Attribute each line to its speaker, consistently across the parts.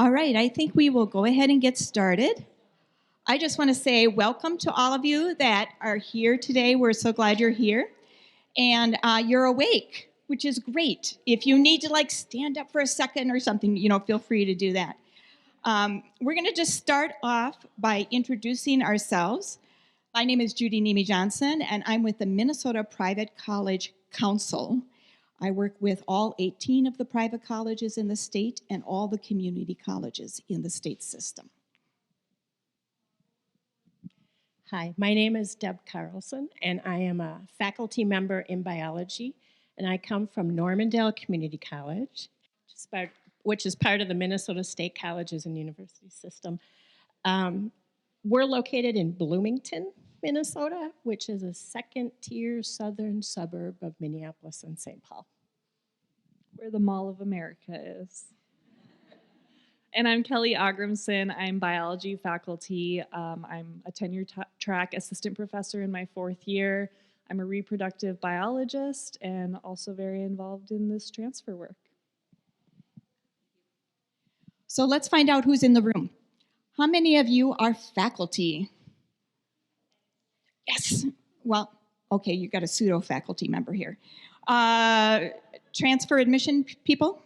Speaker 1: All right, I think we will go ahead and get started. I just want to say welcome to all of you that are here today. We're so glad you're here. And you're awake, which is great. If you need to stand up for a second or something, feel free to do that. We're going to just start off by introducing ourselves. My name is Judy Nemi Johnson, and I'm with the Minnesota Private College Council. I work with all 18 of the private colleges in the state and all the community colleges in the state system.
Speaker 2: Hi, my name is Deb Carlson, and I am a faculty member in biology, and I come from Normandale Community College, which is part of the Minnesota State Colleges and University System. We're located in Bloomington, Minnesota, which is a second-tier southern suburb of Minneapolis and St. Paul.
Speaker 3: Where the Mall of America is. And I'm Kelly Ogrimson. I'm biology faculty. I'm a tenure-track assistant professor in my 4th year. I'm a reproductive biologist and also very involved in this transfer work.
Speaker 1: So let's find out who's in the room. How many of you are faculty? Yes. Well, okay, you got a pseudo-faculty member here. Transfer admission people?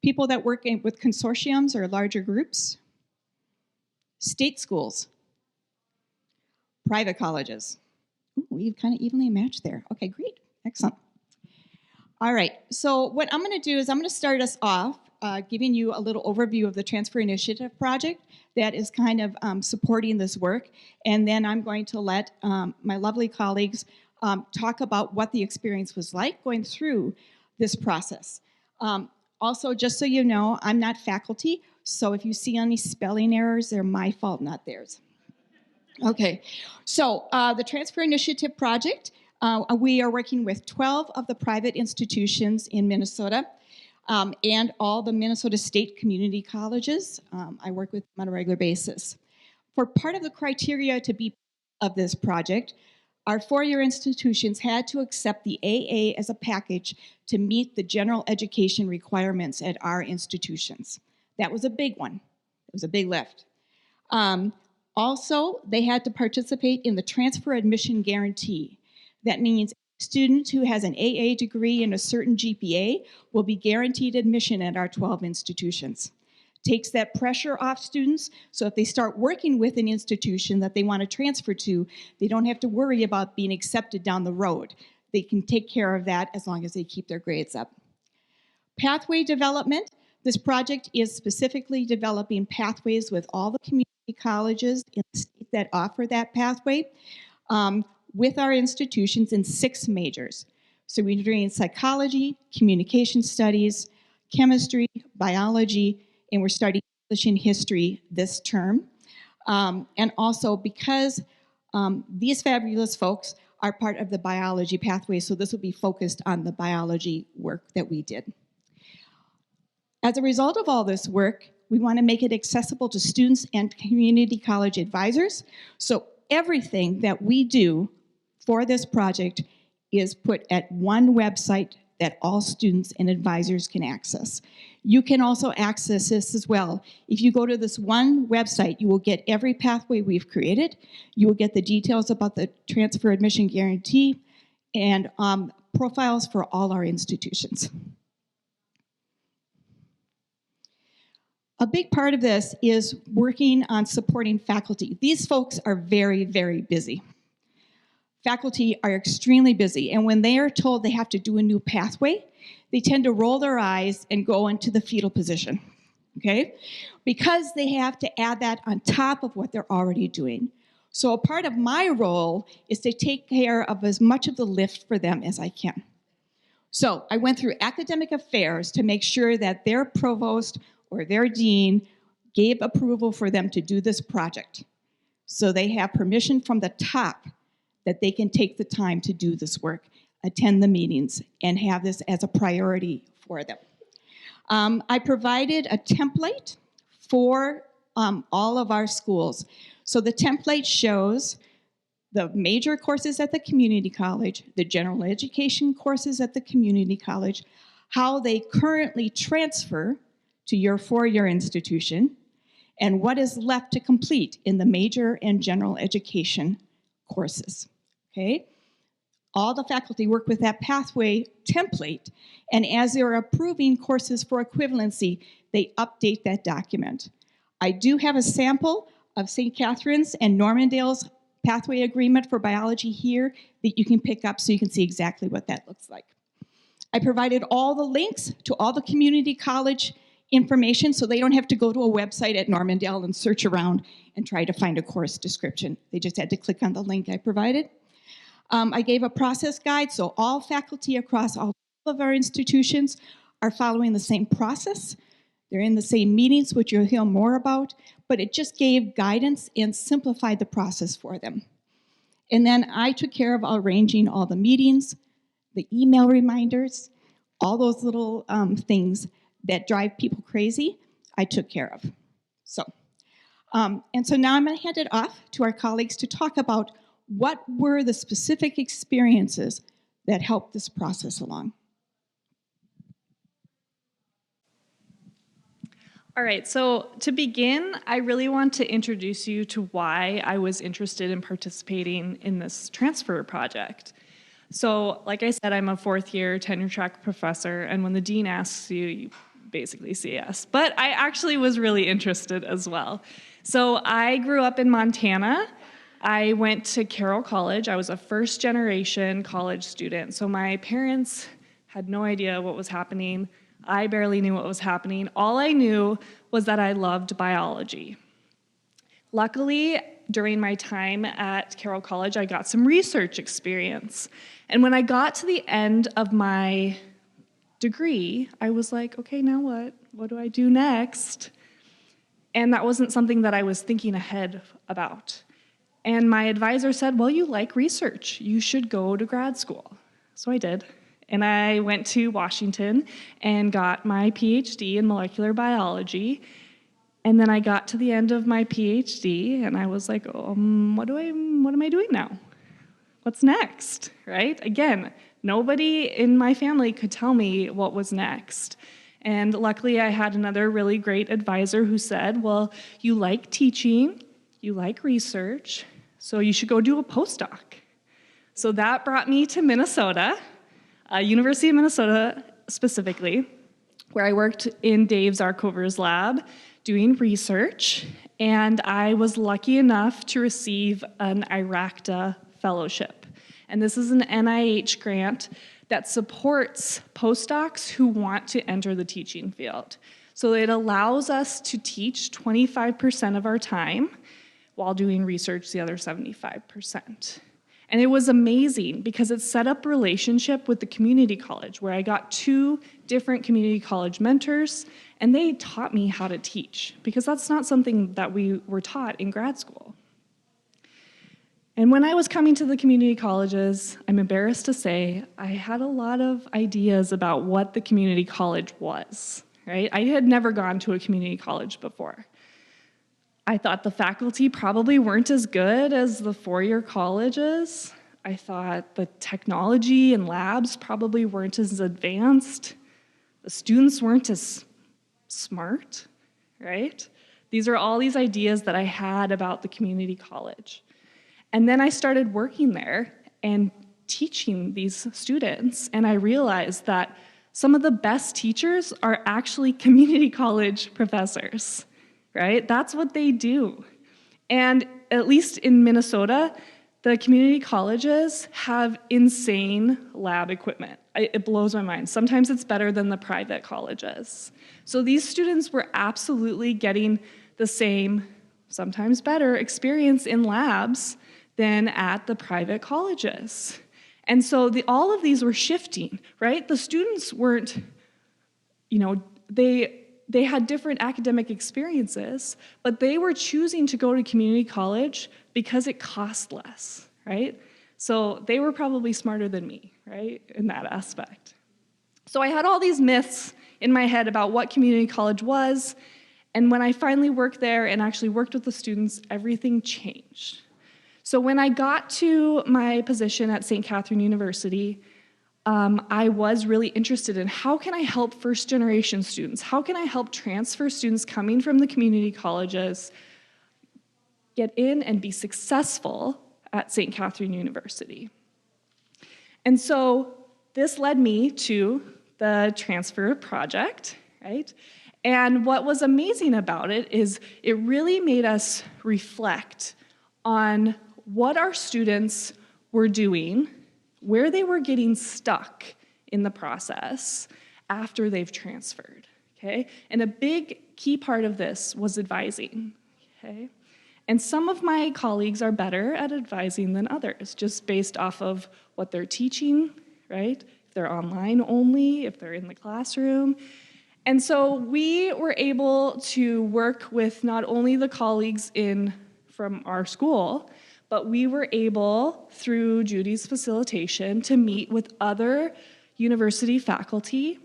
Speaker 1: People that work with consortiums or larger groups? State schools? Private colleges? Ooh, we've kind of evenly matched there. Okay, great. Excellent. All right, so what I'm going to do is I'm going to start us off giving you a little overview of the Transfer Initiative project that is kind of supporting this work. And then I'm going to let my lovely colleagues talk about what the experience was like going through this process. Also, just so you know, I'm not faculty, so if you see any spelling errors, they're my fault, not theirs. Okay, so the Transfer Initiative project, we are working with 12 of the private institutions in Minnesota and all the Minnesota State community colleges. I work with them on a regular basis. For part of the criteria to be of this project, our 4-year institutions had to accept the AA as a package to meet the general education requirements at our institutions. That was a big one. It was a big lift. Also, they had to participate in the transfer admission guarantee. That means a student who has an AA degree and a certain GPA will be guaranteed admission at our 12 institutions. Takes that pressure off students, so if they start working with an institution that they want to transfer to, they don't have to worry about being accepted down the road. They can take care of that as long as they keep their grades up. Pathway development. This project is specifically developing pathways with all the community colleges in the state that offer that pathway with our institutions in 6 majors. So we're doing psychology, communication studies, chemistry, biology, and we're starting English and history this term. And also because these fabulous folks are part of the biology pathway, so this will be focused on the biology work that we did. As a result of all this work, we want to make it accessible to students and community college advisors. So everything that we do for this project is put at one website that all students and advisors can access. You can also access this as well. If you go to this one website, you will get every pathway we've created. You will get the details about the transfer admission guarantee and profiles for all our institutions. A big part of this is working on supporting faculty. These folks are very, very busy. Faculty are extremely busy, and when they are told they have to do a new pathway, they tend to roll their eyes and go into the fetal position, okay? Because they have to add that on top of what they're already doing. So a part of my role is to take care of as much of the lift for them as I can. So I went through academic affairs to make sure that their provost or their dean gave approval for them to do this project. So they have permission from the top that they can take the time to do this work, attend the meetings, and have this as a priority for them. I provided a template for all of our schools. So the template shows the major courses at the community college, the general education courses at the community college, how they currently transfer to your four-year institution, and what is left to complete in the major and general education courses, okay? All the faculty work with that pathway template, and as they're approving courses for equivalency, they update that document. I do have a sample of St. Catherine's and Normandale's pathway agreement for biology here that you can pick up so you can see exactly what that looks like. I provided all the links to all the community college information so they don't have to go to a website at Normandale and search around and try to find a course description. They just had to click on the link I provided. I gave a process guide, so all faculty across all of our institutions are following the same process. They're in the same meetings, which you'll hear more about, but it just gave guidance and simplified the process for them. And then I took care of arranging all the meetings, the email reminders, all those little things that drive people crazy, I took care of. So now I'm going to hand it off to our colleagues to talk about what were the specific experiences that helped this process along.
Speaker 3: All right, so to begin, I really want to introduce you to why I was interested in participating in this transfer project. So, like I said, I'm a fourth-year tenure-track professor, and when the dean asks you, you basically say yes. But I actually was really interested as well. So I grew up in Montana. I went to Carroll College. I was a first-generation college student. So my parents had no idea what was happening. I barely knew what was happening. All I knew was that I loved biology. Luckily, during my time at Carroll College, I got some research experience. And when I got to the end of my degree, I was like, okay, now what? What do I do next? And that wasn't something that I was thinking ahead about. And my advisor said, well, you like research. You should go to grad school. So I did. And I went to Washington and got my PhD in molecular biology. And then I got to the end of my PhD, and I was like, what am I doing now? What's next, right? Again, nobody in my family could tell me what was next. And luckily, I had another really great advisor who said, well, you like teaching, you like research, so you should go do a postdoc. So that brought me to Minnesota, University of Minnesota specifically, where I worked in Dave Zarkover's lab doing research, and I was lucky enough to receive an IRACTA fellowship. And this is an NIH grant that supports postdocs who want to enter the teaching field. So it allows us to teach 25% of our time while doing research the other 75%. And it was amazing because it set up a relationship with the community college where I got 2 different community college mentors, and they taught me how to teach because that's not something that we were taught in grad school. And when I was coming to the community colleges, I'm embarrassed to say, I had a lot of ideas about what the community college was, right? I had never gone to a community college before. I thought the faculty probably weren't as good as the four-year colleges. I thought the technology and labs probably weren't as advanced. The students weren't as smart, right? These are all these ideas that I had about the community college. And then I started working there and teaching these students, and I realized that some of the best teachers are actually community college professors, right? That's what they do. And at least in Minnesota, the community colleges have insane lab equipment. It blows my mind. Sometimes it's better than the private colleges. So these students were absolutely getting the same, sometimes better, experience in labs than at the private colleges. And so all of these were shifting, right? The students weren't, they had different academic experiences, but they were choosing to go to community college because it cost less, right? So they were probably smarter than me, right, in that aspect. So I had all these myths in my head about what community college was, and when I finally worked there and actually worked with the students, everything changed. So when I got to my position at St. Catherine University, I was really interested in how can I help first-generation students? How can I help transfer students coming from the community colleges get in and be successful at St. Catherine University? And so this led me to the transfer project, right? And what was amazing about it is it really made us reflect on what our students were doing, where they were getting stuck in the process after they've transferred, okay? And a big key part of this was advising, okay? And some of my colleagues are better at advising than others, just based off of what they're teaching, right? If they're online only, if they're in the classroom. And so we were able to work with not only the colleagues from our school, but we were able, through Judy's facilitation, to meet with other university faculty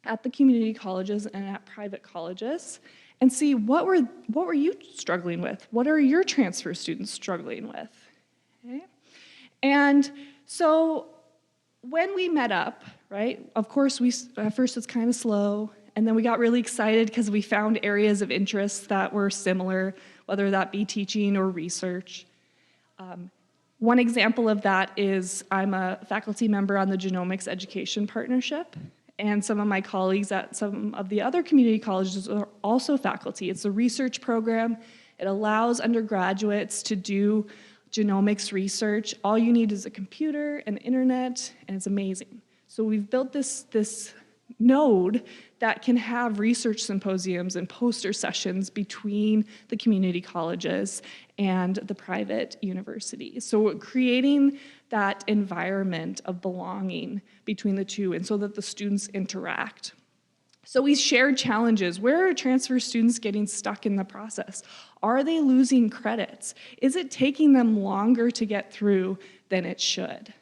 Speaker 3: at the community colleges and at private colleges and see what were you struggling with? What are your transfer students struggling with? Okay? And so when we met up, right, of course, at first it's kind of slow, and then we got really excited because we found areas of interest that were similar, whether that be teaching or research. One example of that is I'm a faculty member on the Genomics Education Partnership, and some of my colleagues at some of the other community colleges are also faculty. It's a research program. It allows undergraduates to do genomics research. All you need is a computer and internet, and it's amazing. So we've built this node that can have research symposiums and poster sessions between the community colleges and the private universities. So we're creating that environment of belonging between the two, and so that the students interact. So we shared challenges. Where are transfer students getting stuck in the process? Are they losing credits? Is it taking them longer to get through than it should?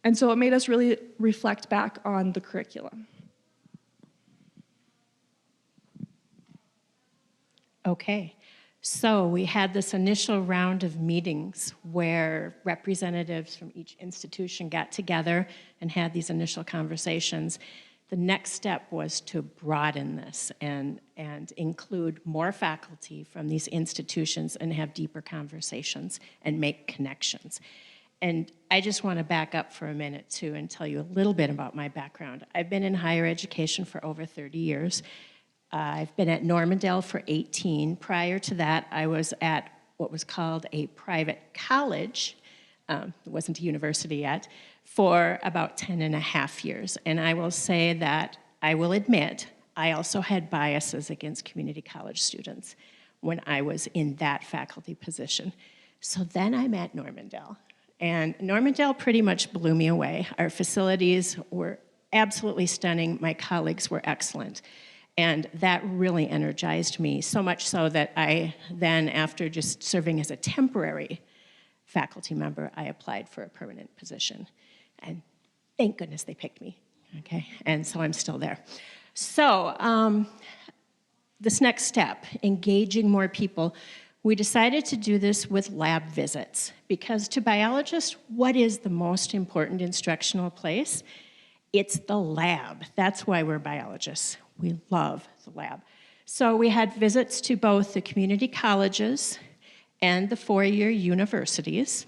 Speaker 3: And so it made us really reflect back on the curriculum.
Speaker 2: Okay, so we had this initial round of meetings where representatives from each institution got together and had these initial conversations. The next step was to broaden this and include more faculty from these institutions and have deeper conversations and make connections. And I just want to back up for a minute, too, and tell you a little bit about my background. I've been in higher education for over 30 years. I've been at Normandale for 18. Prior to that, I was at what was called a private college, it wasn't a university yet, for about 10 and a half years. And I will say that, I will admit, I also had biases against community college students when I was in that faculty position. So then I'm at Normandale. And Normandale pretty much blew me away. Our facilities were absolutely stunning. My colleagues were excellent. And that really energized me, so much so that I then, after just serving as a temporary faculty member, I applied for a permanent position. And thank goodness they picked me, okay? And so I'm still there. So this next step, engaging more people, we decided to do this with lab visits, because to biologists, what is the most important instructional place? It's the lab. That's why we're biologists. We love the lab. So we had visits to both the community colleges and the four-year universities,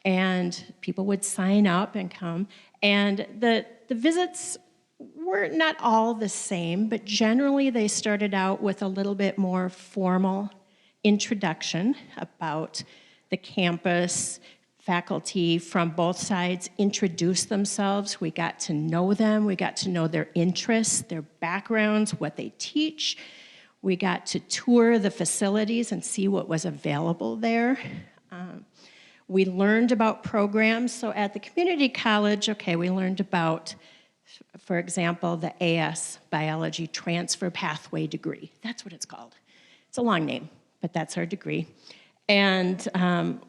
Speaker 2: and people would sign up and come. And the visits were not all the same, but generally they started out with a little bit more formal introduction about the campus. Faculty from both sides introduced themselves. We got to know them. We got to know their interests, their backgrounds, what they teach. We got to tour the facilities and see what was available there. We learned about programs. So at the community college, okay, we learned about, for example, the AS Biology Transfer Pathway degree. That's what it's called. It's a long name, but that's our degree. And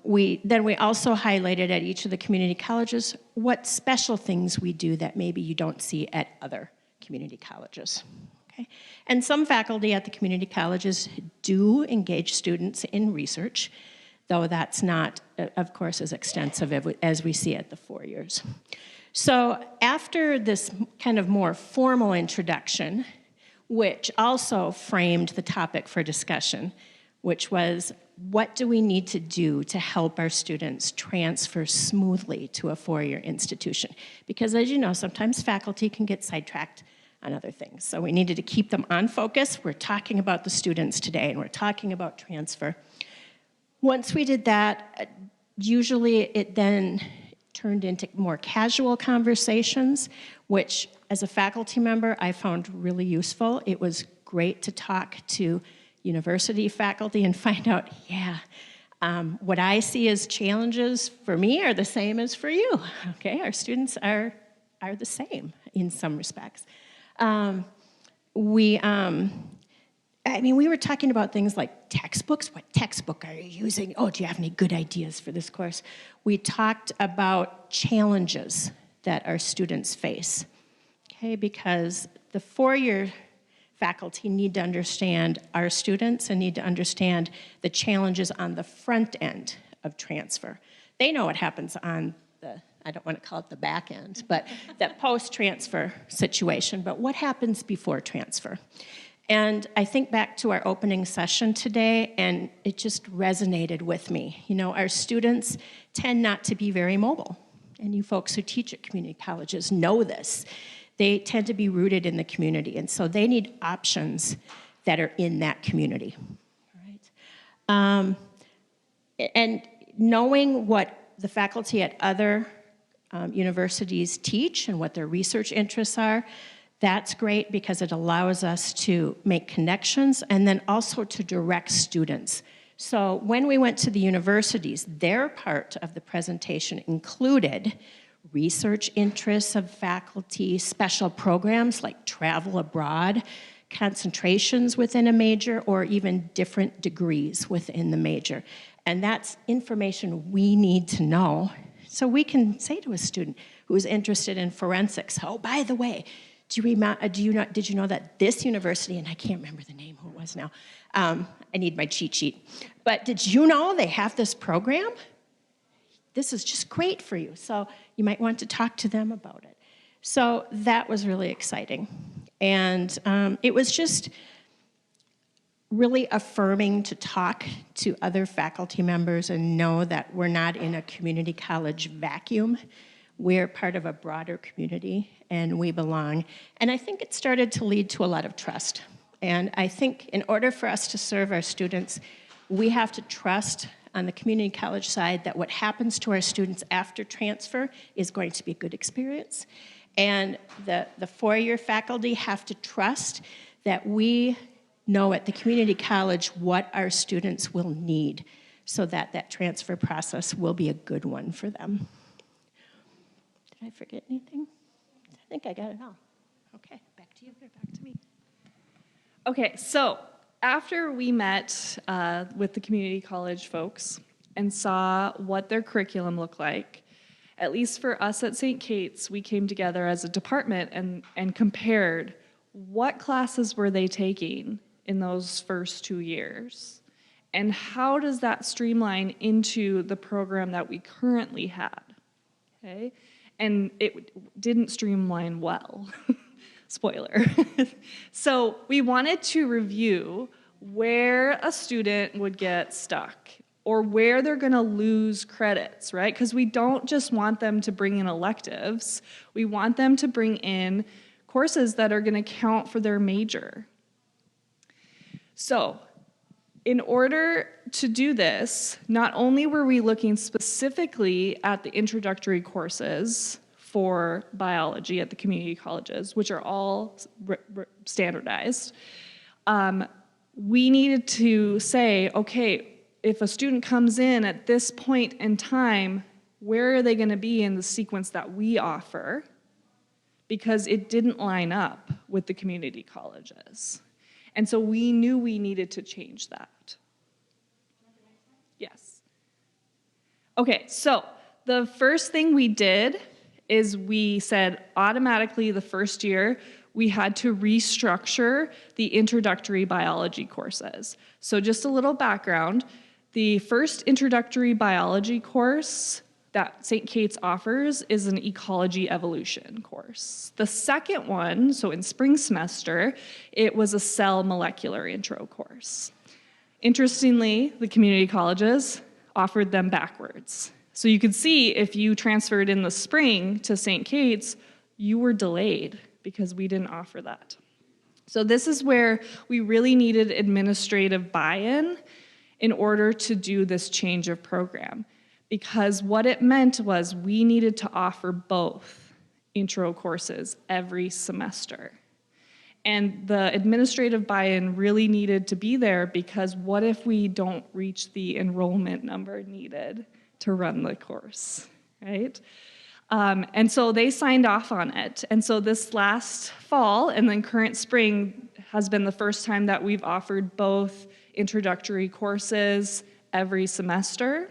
Speaker 2: we also highlighted at each of the community colleges what special things we do that maybe you don't see at other community colleges. Okay? And some faculty at the community colleges do engage students in research, though that's not, of course, as extensive as we see at the 4 years. So after this kind of more formal introduction, which also framed the topic for discussion, which was, what do we need to do to help our students transfer smoothly to a four-year institution? Because as you know, sometimes faculty can get sidetracked on other things. So we needed to keep them on focus. We're talking about the students today, and we're talking about transfer. Once we did that, usually it then turned into more casual conversations, which as a faculty member, I found really useful. It was great to talk to university faculty and find out, what I see as challenges for me are the same as for you, okay? Our students are the same in some respects. We were talking about things like textbooks. What textbook are you using? Oh, do you have any good ideas for this course? We talked about challenges that our students face, okay? Because the four-year faculty need to understand our students and need to understand the challenges on the front end of transfer. They know what happens on the, I don't want to call it the back end, but the post-transfer situation. But what happens before transfer? And I think back to our opening session today, and it just resonated with me. You know, our students tend not to be very mobile. And you folks who teach at community colleges know this. They tend to be rooted in the community, and so they need options that are in that community. All right? And knowing what the faculty at other universities teach and what their research interests are, that's great because it allows us to make connections and then also to direct students. So when we went to the universities, their part of the presentation included research interests of faculty, special programs like travel abroad, concentrations within a major, or even different degrees within the major. And that's information we need to know. So we can say to a student who's interested in forensics, oh, by the way, did you know that this university, and I can't remember the name, who it was now, I need my cheat sheet, but did you know they have this program? This is just great for you. So you might want to talk to them about it. So that was really exciting. And it was just really affirming to talk to other faculty members and know that we're not in a community college vacuum. We're part of a broader community, and we belong. And I think it started to lead to a lot of trust. And I think in order for us to serve our students, we have to trust on the community college side that what happens to our students after transfer is going to be a good experience. And the four-year faculty have to trust that we know at the community college what our students will need so that that transfer process will be a good one for them. Did I forget anything? I think I got it all. Okay, back to you.
Speaker 3: Back to me. Okay, so after we met with the community college folks and saw what their curriculum looked like, at least for us at St. Kate's, we came together as a department and compared what classes were they taking in those first 2 years, and how does that streamline into the program that we currently had, okay? And it didn't streamline well. Spoiler. So we wanted to review where a student would get stuck or where they're going to lose credits, right? Because we don't just want them to bring in electives. We want them to bring in courses that are going to count for their major. So in order to do this, not only were we looking specifically at the introductory courses for biology at the community colleges, which are all standardized, we needed to say, okay, if a student comes in at this point in time, where are they going to be in the sequence that we offer? Because it didn't line up with the community colleges. And so we knew we needed to change that. Yes. Okay, so the first thing we did is we said automatically the first year we had to restructure the introductory biology courses. So just a little background, the first introductory biology course that St. Kate's offers is an ecology evolution course. The second one, so in spring semester, it was a cell molecular intro course. Interestingly, the community colleges offered them backwards. So you could see if you transferred in the spring to St. Kate's, you were delayed because we didn't offer that. So this is where we really needed administrative buy-in in order to do this change of program. Because what it meant was we needed to offer both intro courses every semester. And the administrative buy-in really needed to be there because what if we don't reach the enrollment number needed to run the course, right? And so they signed off on it. And so this last fall and then current spring has been the first time that we've offered both introductory courses every semester.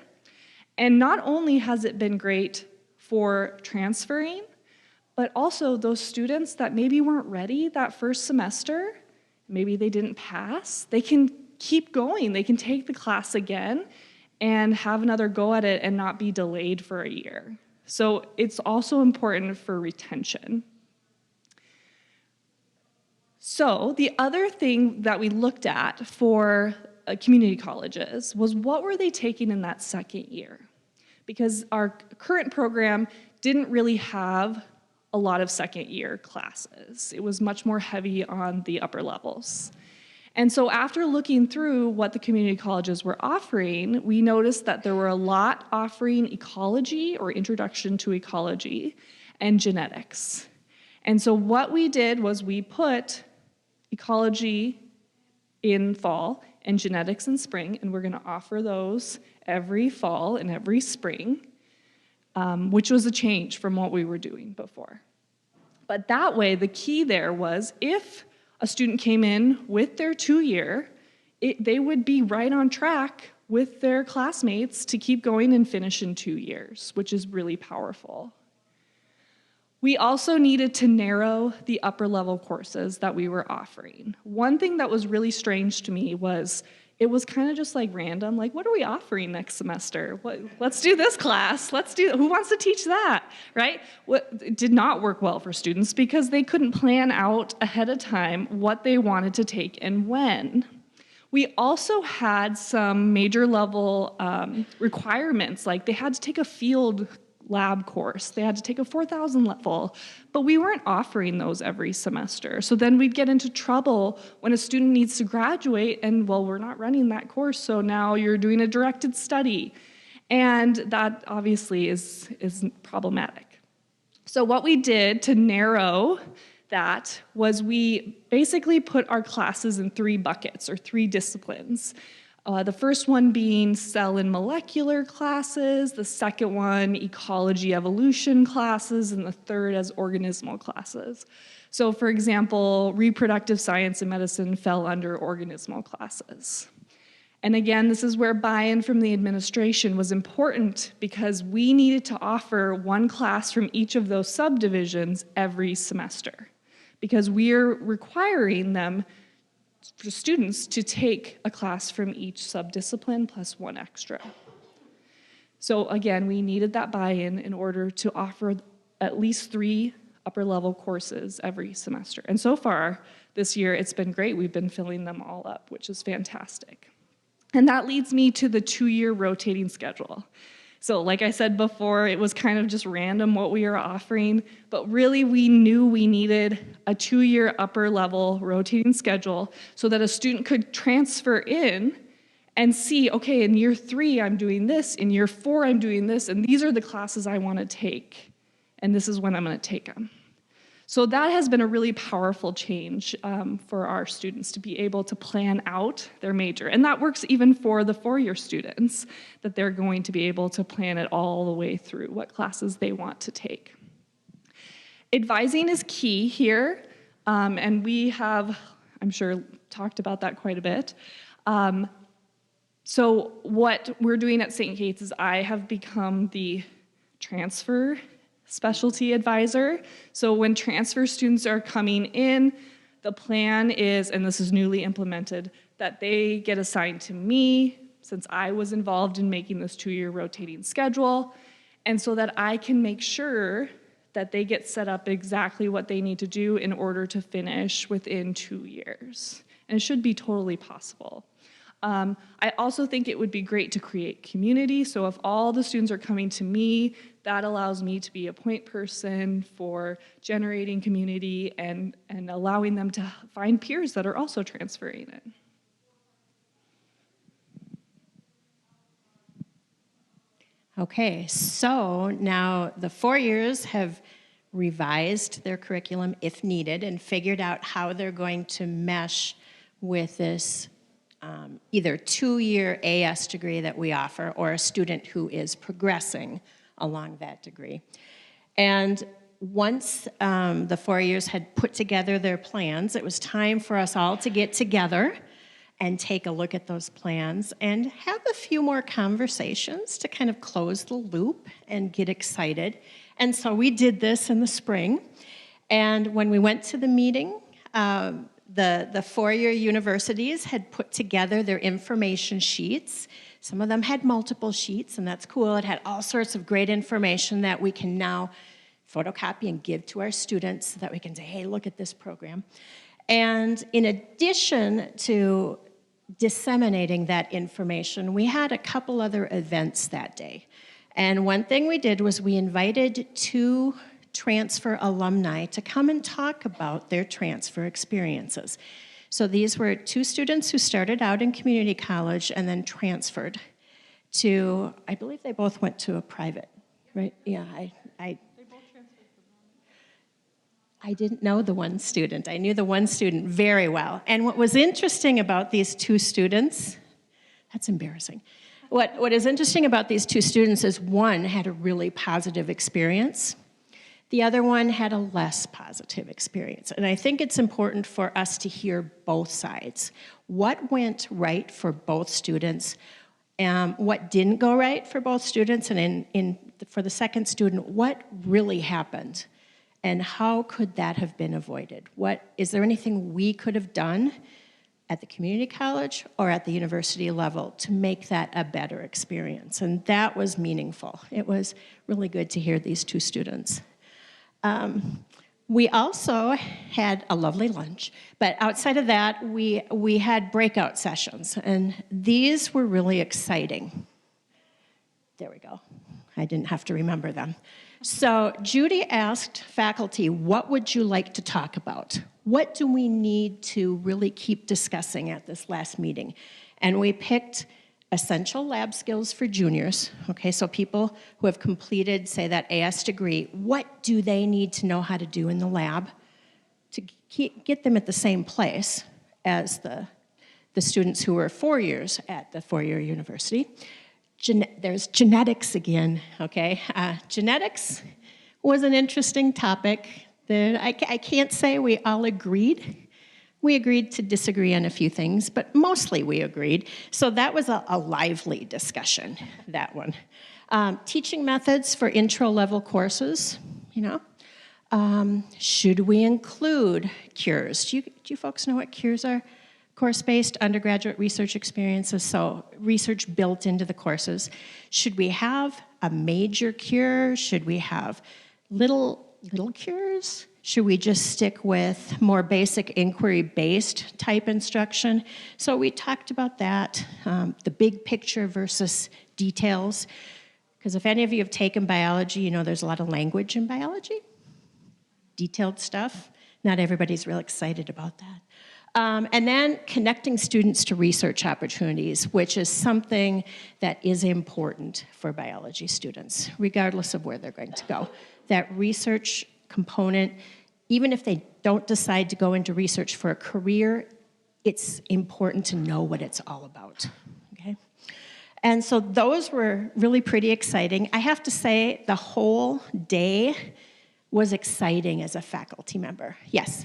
Speaker 3: And not only has it been great for transferring, but also those students that maybe weren't ready that first semester, maybe they didn't pass, they can keep going. They can take the class again and have another go at it and not be delayed for a year. So it's also important for retention. So the other thing that we looked at for community colleges was what were they taking in that second year? Because our current program didn't really have a lot of second year classes. It was much more heavy on the upper levels. And so after looking through what the community colleges were offering, we noticed that there were a lot offering ecology or introduction to ecology and genetics. And so what we did was we put ecology in fall and genetics in spring, and we're going to offer those every fall and every spring, which was a change from what we were doing before. But that way, the key there was if a student came in with their 2-year, they would be right on track with their classmates to keep going and finish in 2 years, which is really powerful. We also needed to narrow the upper level courses that we were offering. One thing that was really strange to me was it was kind of just like random, like what are we offering next semester? Let's do this class, who wants to teach that, right? It did not work well for students because they couldn't plan out ahead of time what they wanted to take and when. We also had some major level requirements, like they had to take a field lab course. They had to take a 4,000 level, but we weren't offering those every semester. So then we'd get into trouble when a student needs to graduate and, well, we're not running that course, so now you're doing a directed study. And that obviously is problematic. So what we did to narrow that was we basically put our classes in 3 buckets or 3 disciplines. The first one being cell and molecular classes, the second one ecology evolution classes, and the third as organismal classes. So for example, reproductive science and medicine fell under organismal classes. And again, this is where buy-in from the administration was important because we needed to offer 1 class from each of those subdivisions every semester because we're requiring them for students to take a class from each subdiscipline plus 1 extra. So again, we needed that buy-in in order to offer at least 3 upper level courses every semester. And so far this year, it's been great. We've been filling them all up, which is fantastic. And that leads me to the 2-year rotating schedule. So like I said before, it was kind of just random what we were offering, but really we knew we needed a 2-year upper level rotating schedule so that a student could transfer in and see, okay, in year 3 I'm doing this, in year 4 I'm doing this, and these are the classes I want to take, and this is when I'm going to take them. So that has been a really powerful change for our students to be able to plan out their major. And that works even for the 4-year students, that they're going to be able to plan it all the way through what classes they want to take. Advising is key here, and we have, I'm sure, talked about that quite a bit. So what we're doing at St. Kate's is I have become the transfer specialty advisor. So when transfer students are coming in, the plan is, and this is newly implemented, that they get assigned to me since I was involved in making this 2-year rotating schedule. and so that I can make sure that they get set up exactly what they need to do in order to finish within 2 years. And it should be totally possible. I also think it would be great to create community. So if all the students are coming to me, that allows me to be a point person for generating community and allowing them to find peers that are also transferring it.
Speaker 2: Okay, so now the 4 years have revised their curriculum if needed and figured out how they're going to mesh with this either 2-year AS degree that we offer or a student who is progressing along that degree. And once the 4 years had put together their plans, it was time for us all to get together and take a look at those plans and have a few more conversations to kind of close the loop and get excited. And so we did this in the spring. And when we went to the meeting, the 4-year universities had put together their information sheets. Some of them had multiple sheets, and that's cool. It had all sorts of great information that we can now photocopy and give to our students so that we can say, hey, look at this program. And in addition to disseminating that information, we had a couple other events that day. And one thing we did was we invited 2 transfer alumni to come and talk about their transfer experiences. So these were 2 students who started out in community college and then transferred to, I believe they both went to a private, right? Yeah, I didn't know the one student. I knew the one student very well. And what was interesting about these 2 students, that's embarrassing. What is interesting about these 2 students is one had a really positive experience. The other one had a less positive experience. And I think it's important for us to hear both sides. What went right for both students? What didn't go right for both students? And for the second student, what really happened? And how could that have been avoided? Is there anything we could have done at the community college or at the university level to make that a better experience? And that was meaningful. It was really good to hear these 2 students. We also had a lovely lunch, but outside of that, we had breakout sessions, and these were really exciting. There we go. I didn't have to remember them. So Judy asked faculty, what would you like to talk about? What do we need to really keep discussing at this last meeting? And we picked essential lab skills for juniors. Okay, so people who have completed, say, that AS degree, what do they need to know how to do in the lab to get them at the same place as the students who were 4 years at the 4-year university? There's genetics again, okay? Genetics was an interesting topic. I can't say we all agreed. We agreed to disagree on a few things, but mostly we agreed. So that was a lively discussion, that one. Teaching methods for intro-level courses, should we include cures? Do you folks know what cures are? Course-based undergraduate research experiences, so research built into the courses. Should we have a major cure? Should we have little cures? Should we just stick with more basic inquiry-based type instruction? So we talked about that, the big picture versus details. Because if any of you have taken biology, you know there's a lot of language in biology, detailed stuff. Not everybody's real excited about that. And then connecting students to research opportunities, which is something that is important for biology students, regardless of where they're going to go. That research component, even if they don't decide to go into research for a career, it's important to know what it's all about, okay? And so those were really pretty exciting. I have to say, the whole day was exciting as a faculty member. Yes?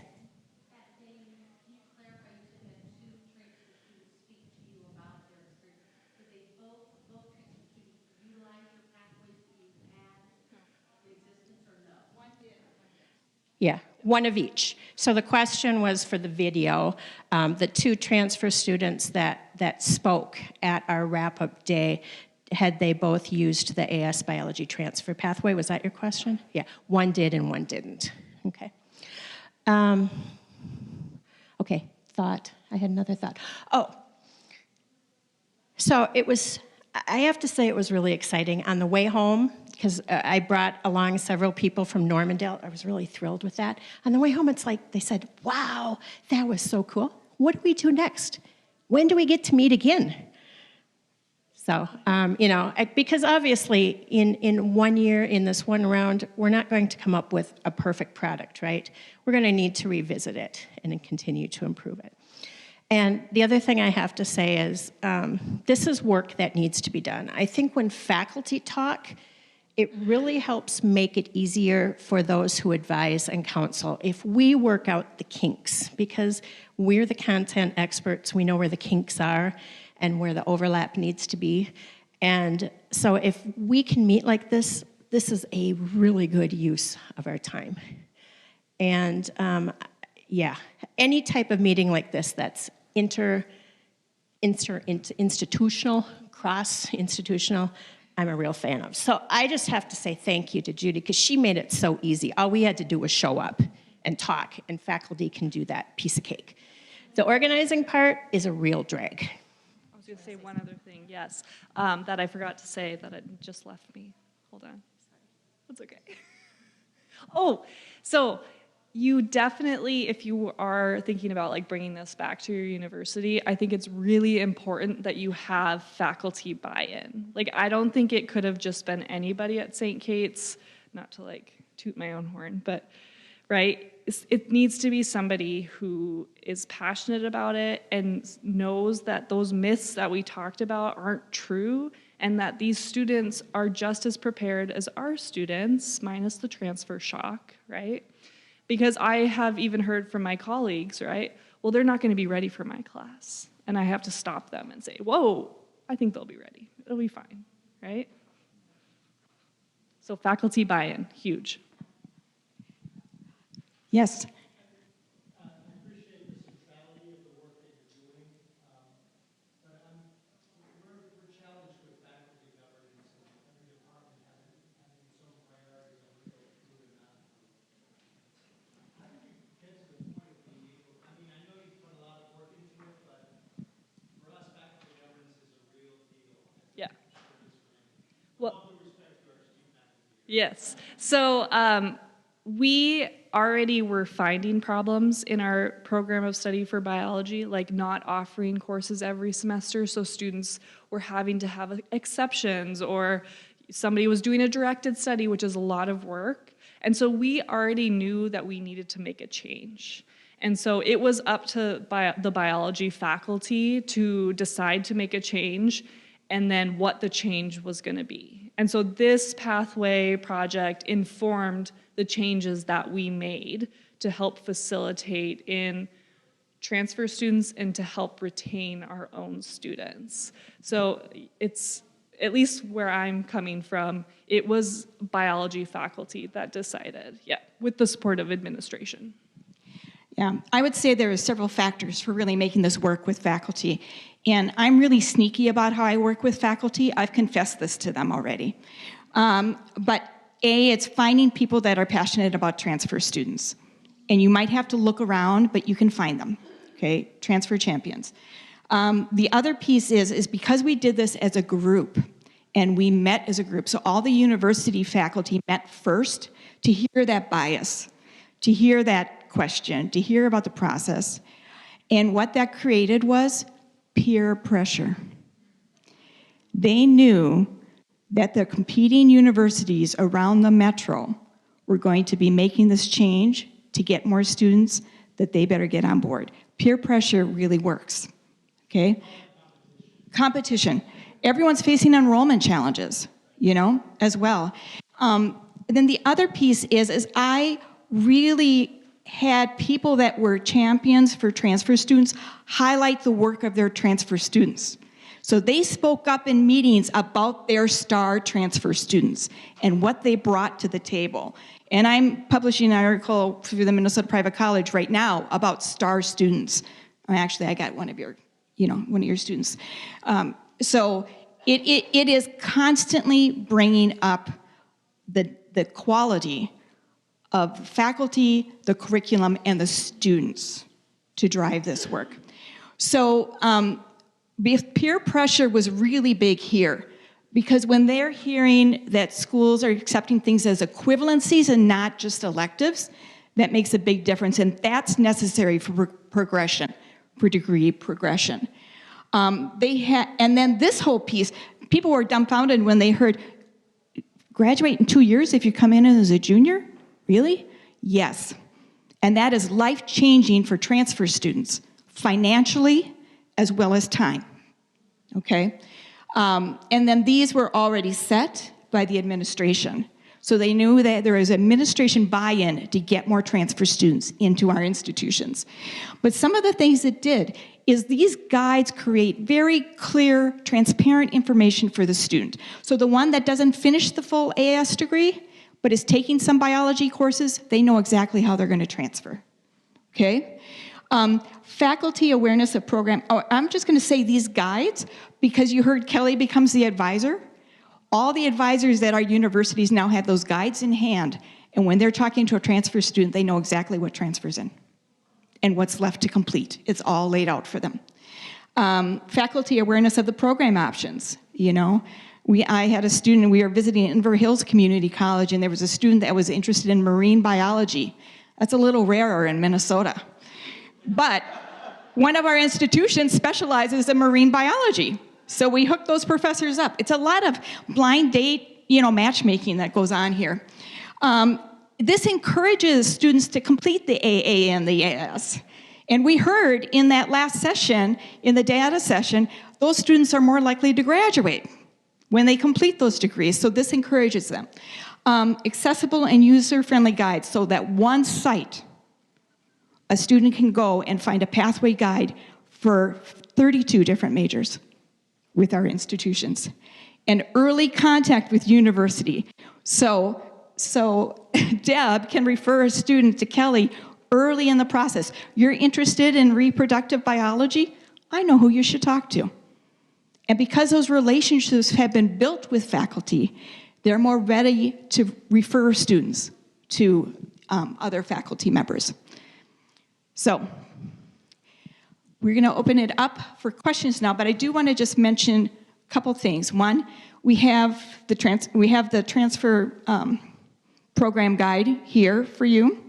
Speaker 2: Yeah, one of each. So the question was for the video, the 2 transfer students that spoke at our wrap-up day, had they both used the AS biology transfer pathway? Was that your question? Yeah, one did and one didn't. Okay. Okay, thought. I had another thought. Oh, so I have to say it was really exciting. On the way home, because I brought along several people from Normandale, I was really thrilled with that. On the way home, it's like they said, wow, that was so cool. What do we do next? When do we get to meet again? So, because obviously in 1 year, in this one round, we're not going to come up with a perfect product, right? We're going to need to revisit it and then continue to improve it. And the other thing I have to say is this is work that needs to be done. I think when faculty talk, it really helps make it easier for those who advise and counsel if we work out the kinks, because we're the content experts, we know where the kinks are and where the overlap needs to be. And so if we can meet like this, this is a really good use of our time. And any type of meeting like this that's institutional, cross-institutional, I'm a real fan of. So I just have to say thank you to Judy, because she made it so easy. All we had to do was show up and talk, and faculty can do that piece of cake. The organizing part is a real drag.
Speaker 3: I was going to say one other thing, yes, that I forgot to say that it just left me. Hold on. That's okay. Oh, so you definitely, if you are thinking about like bringing this back to your university, I think it's really important that you have faculty buy-in. Like, I don't think it could have just been anybody at St. Kate's, not to like toot my own horn, but right, it needs to be somebody who is passionate about it and knows that those myths that we talked about aren't true, and that these students are just as prepared as our students, minus the transfer shock, right? Because I have even heard from my colleagues, right? Well, they're not going to be ready for my class. And I have to stop them and say, whoa, I think they'll be ready. It'll be fine, right? So faculty buy-in, huge.
Speaker 1: Yes.
Speaker 4: I appreciate the centrality of the work that you're doing, but we're challenged with faculty governance and every department having its own priorities that we go through and not through. How did you get to the point of being able, I mean, I know you put a lot of work into it, but for us, faculty governance is a real deal.
Speaker 3: Yeah.
Speaker 4: Well, all due respect to our esteemed faculty.
Speaker 3: Yes. So we already were finding problems in our program of study for biology, like not offering courses every semester, so students were having to have exceptions, or somebody was doing a directed study, which is a lot of work. And so we already knew that we needed to make a change. And so it was up to the biology faculty to decide to make a change and then what the change was going to be. And so this pathway project informed the changes that we made to help facilitate in transfer students and to help retain our own students. So it's, at least where I'm coming from, it was biology faculty that decided, with the support of administration.
Speaker 1: Yeah, I would say there are several factors for really making this work with faculty. And I'm really sneaky about how I work with faculty. I've confessed this to them already. But it's finding people that are passionate about transfer students. And you might have to look around, but you can find them, okay? Transfer champions. The other piece is because we did this as a group, and we met as a group, so all the university faculty met first to hear that bias, to hear that question, to hear about the process. And what that created was peer pressure. They knew that the competing universities around the metro were going to be making this change to get more students, that they better get on board. Peer pressure really works, okay? Competition. Everyone's facing enrollment challenges, as well. Then the other piece is I really had people that were champions for transfer students highlight the work of their transfer students. So they spoke up in meetings about their star transfer students and what they brought to the table. And I'm publishing an article through the Minnesota Private College right now about star students. Actually, I got one of your students. So it is constantly bringing up the quality of faculty, the curriculum, and the students to drive this work. So peer pressure was really big here, because when they're hearing that schools are accepting things as equivalencies and not just electives, that makes a big difference, and that's necessary for progression, for degree progression. And then this whole piece, people were dumbfounded when they heard, graduate in 2 years if you come in as a junior? Really? Yes. And that is life-changing for transfer students, financially as well as time, okay? And then these were already set by the administration. So they knew that there is administration buy-in to get more transfer students into our institutions. But some of the things it did is these guides create very clear, transparent information for the student. So the one that doesn't finish the full AS degree, but is taking some biology courses, they know exactly how they're going to transfer, okay? Faculty awareness of program, I'm just going to say these guides, because you heard Kelly becomes the advisor. All the advisors at our universities now have those guides in hand, and when they're talking to a transfer student, they know exactly what transfers in and what's left to complete. It's all laid out for them. Faculty awareness of the program options, you know. I had a student, we were visiting Inver Hills Community College, and there was a student that was interested in marine biology. That's a little rarer in Minnesota. But one of our institutions specializes in marine biology. So we hooked those professors up. It's a lot of blind date, you know, matchmaking that goes on here. This encourages students to complete the AA and the AS. And we heard in that last session, in the data session, those students are more likely to graduate when they complete those degrees. So this encourages them. Accessible and user-friendly guides, so that one site, a student can go and find a pathway guide for 32 different majors with our institutions. And early contact with university. So Deb can refer a student to Kelly early in the process. You're interested in reproductive biology? I know who you should talk to. And because those relationships have been built with faculty, they're more ready to refer students to other faculty members. So we're going to open it up for questions now, but I do want to just mention a couple things. One, we have the transfer program guide here for you.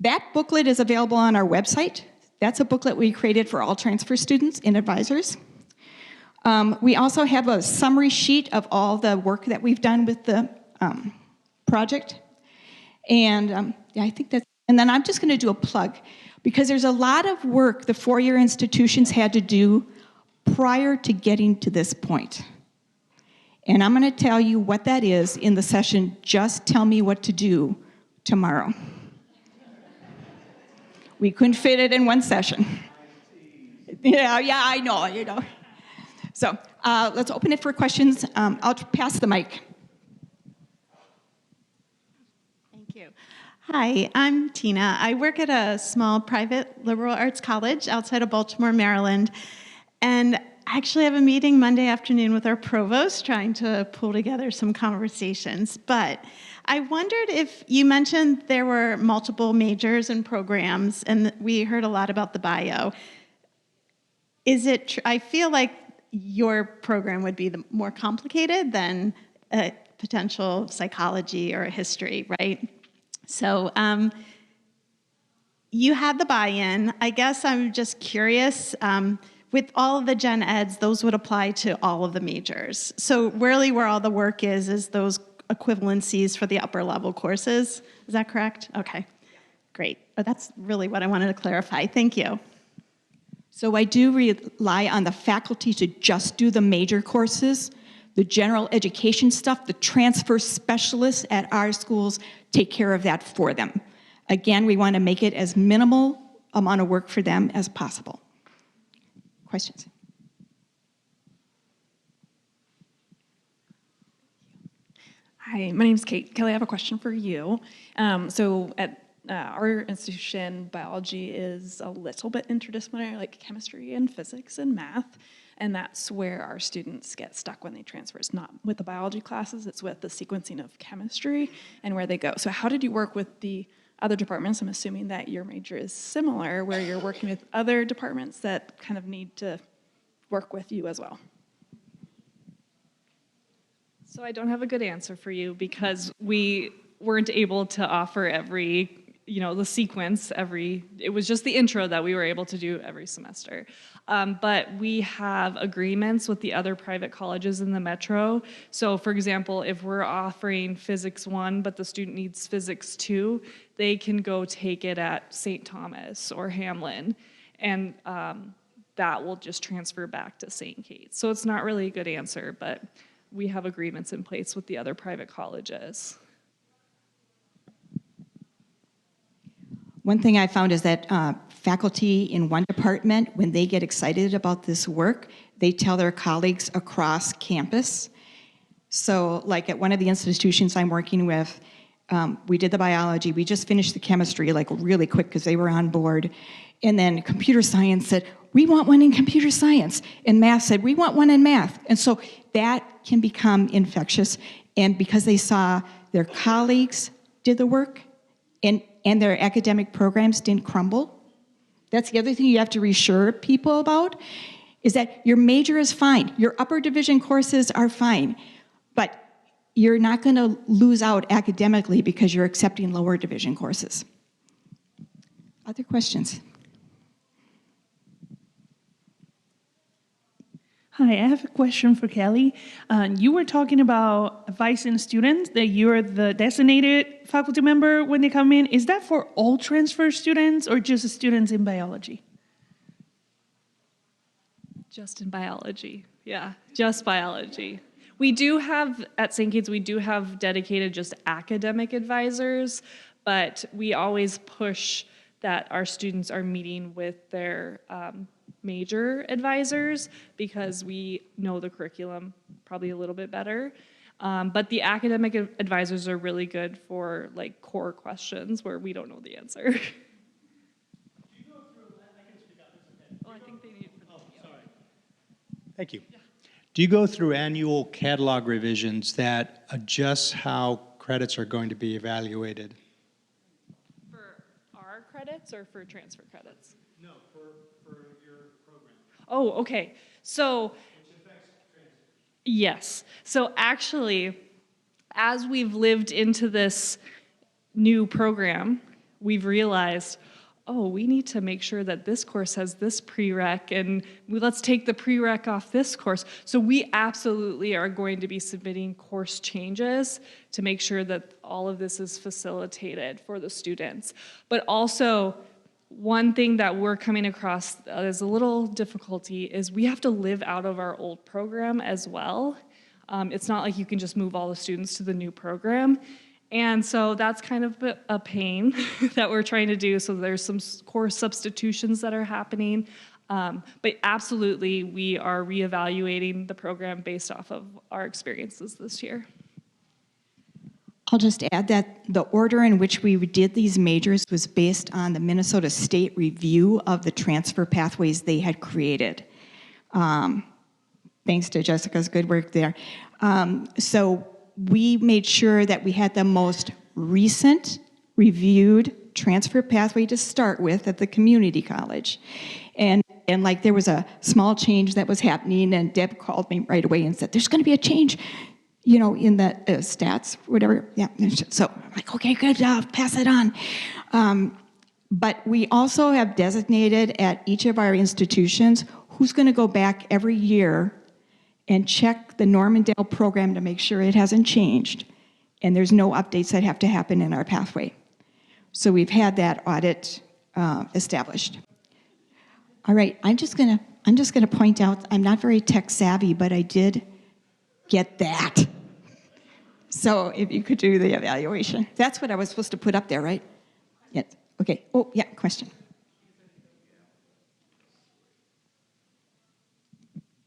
Speaker 1: That booklet is available on our website. That's a booklet we created for all transfer students and advisors. We also have a summary sheet of all the work that we've done with the project. And yeah, I think that's, and then I'm just going to do a plug, because there's a lot of work the four-year institutions had to do prior to getting to this point. And I'm going to tell you what that is in the session, Just Tell Me What to Do, tomorrow. We couldn't fit it in one session. Yeah, I know, you know. So let's open it for questions. I'll pass the mic.
Speaker 5: Thank you. Hi, I'm Tina. I work at a small private liberal arts college outside of Baltimore, Maryland. And I actually have a meeting Monday afternoon with our provost trying to pull together some conversations. But I wondered if you mentioned there were multiple majors and programs, and we heard a lot about the bio. Is it I feel like your program would be more complicated than a potential psychology or a history, right? So you had the buy-in. I guess I'm just curious, with all of the gen eds, those would apply to all of the majors. So really where all the work is those equivalencies for the upper level courses. Is that correct? Okay, great. But that's really what I wanted to clarify. Thank you.
Speaker 1: So I do rely on the faculty to just do the major courses. The general education stuff, the transfer specialists at our schools take care of that for them. Again, we want to make it as minimal amount of work for them as possible. Questions?
Speaker 6: Hi, my name is Kate. Kelly, I have a question for you. So at our institution, biology is a little bit interdisciplinary, like chemistry and physics and math. And that's where our students get stuck when they transfer. It's not with the biology classes, it's with the sequencing of chemistry and where they go. So how did you work with the other departments? I'm assuming that your major is similar, where you're working with other departments that kind of need to work with you as well.
Speaker 3: So I don't have a good answer for you because we weren't able to offer the sequence it was just the intro that we were able to do every semester. But we have agreements with the other private colleges in the metro. So for example, if we're offering Physics 1, but the student needs Physics 2, they can go take it at St. Thomas or Hamlin. And that will just transfer back to St. Kate's. So it's not really a good answer, but we have agreements in place with the other private colleges.
Speaker 1: One thing I found is that faculty in one department, when they get excited about this work, they tell their colleagues across campus. So like at one of the institutions I'm working with, we did the biology. We just finished the chemistry like really quick because they were on board. And then computer science said, we want one in computer science. And math said, we want one in math. And so that can become infectious. And because they saw their colleagues did the work and their academic programs didn't crumble, that's the other thing you have to reassure people about, is that your major is fine. Your upper division courses are fine. But you're not going to lose out academically because you're accepting lower division courses. Other questions?
Speaker 7: Hi, I have a question for Kelly. You were talking about advising students that you're the designated faculty member when they come in. Is that for all transfer students or just students in biology?
Speaker 3: Just in biology, yeah, just biology. We do have, at St. Kate's, we do have dedicated just academic advisors, but we always push that our students are meeting with their major advisors because we know the curriculum probably a little bit better. But the academic advisors are really good for like core questions where we don't know the answer.
Speaker 4: Do you go through, I can speak up, it's okay.
Speaker 3: I think they need for
Speaker 4: sorry. Thank you. Do you go through annual catalog revisions that adjust how credits are going to be evaluated?
Speaker 3: For our credits or for transfer credits?
Speaker 4: No, for your program.
Speaker 3: Oh, okay. So,
Speaker 4: Which affects transfer.
Speaker 3: yes. So actually, as we've lived into this new program, we've realized, oh, we need to make sure that this course has this prereq, and let's take the prereq off this course. So we absolutely are going to be submitting course changes to make sure that all of this is facilitated for the students. But also, one thing that we're coming across as a little difficulty is we have to live out of our old program as well. It's not like you can just move all the students to the new program. And so that's kind of a pain that we're trying to do. So there's some course substitutions that are happening. But absolutely, we are reevaluating the program based off of our experiences this year.
Speaker 1: I'll just add that the order in which we did these majors was based on the Minnesota State review of the transfer pathways they had created. Thanks to Jessica's good work there. So we made sure that we had the most recent reviewed transfer pathway to start with at the community college. And like there was a small change that was happening, and Deb called me right away and said, there's going to be a change, you know, in the stats, whatever. Yeah. So I'm like, okay, good, pass it on. But we also have designated at each of our institutions who's going to go back every year and check the Normandale program to make sure it hasn't changed and there's no updates that have to happen in our pathway. So we've had that audit established. All right, I'm just gonna point out, I'm not very tech savvy, but I did get that. So if you could do the evaluation. That's what I was supposed to put up there, right? Yes, okay. Oh, yeah, question.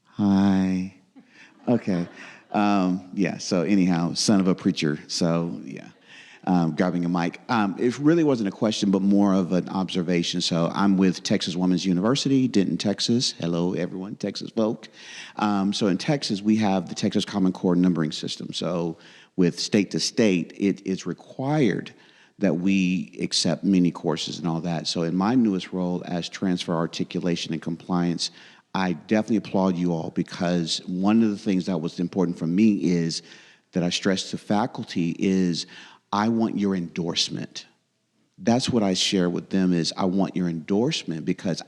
Speaker 8: Hi. Okay. Yeah, so anyhow, son of a preacher. So, yeah. grabbing a mic. It really wasn't a question, but more of an observation. So I'm with Texas Women's University, Denton, Texas. Hello, everyone, Texas folk. So in Texas, we have the Texas Common Core numbering system. So with state to state, it is required that we accept mini courses and all that. So in my newest role as transfer articulation and compliance, I definitely applaud you all, because one of the things that was important for me is that I stress to faculty is I want your endorsement. That's what I share with them is I want your endorsement, because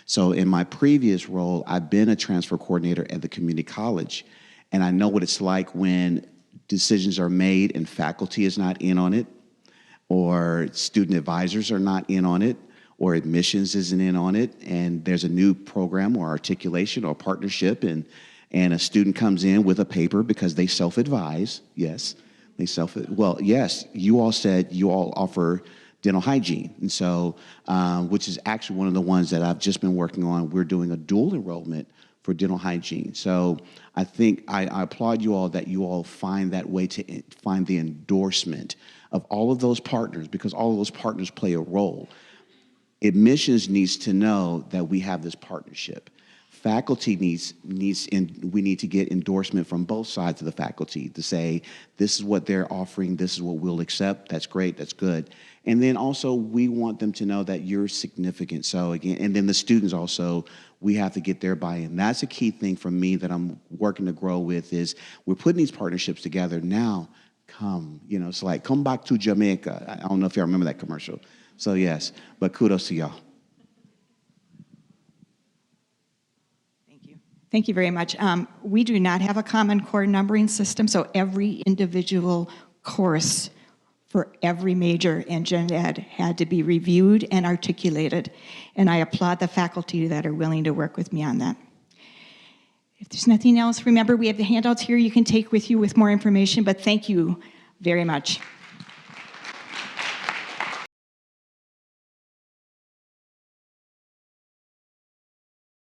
Speaker 8: so in my previous role, I've been a transfer coordinator at the community college, and I know what it's like when decisions are made and faculty is not in on it, or student advisors are not in on it, or admissions isn't in on it, and there's a new program or articulation or partnership, and a student comes in with a paper because they self-advise. Yes, well, yes, you all said you all offer dental hygiene, and so, which is actually one of the ones that I've just been working on. We're doing a dual enrollment for dental hygiene. So I think I applaud you all that you all find that way to find the endorsement of all of those partners, because all of those partners play a role. Admissions needs to know that we have this partnership. Faculty we need to get endorsement from both sides of the faculty to say, this is what they're offering, this is what we'll accept, that's great, that's good. And then also we want them to know that you're significant. So again, and then the students also, we have to get their buy-in. That's a key thing for me that I'm working to grow with is we're putting these partnerships together now. Come, it's like, come back to Jamaica. I don't know if y'all remember that commercial. So yes, but kudos to y'all.
Speaker 1: Thank you very much. We do not have a common core numbering system, so every individual course for every major in gen ed had to be reviewed and articulated, and I applaud the faculty that are willing to work with me on that. If there's nothing else, remember we have the handouts here you can take with you with more information, but thank you very much.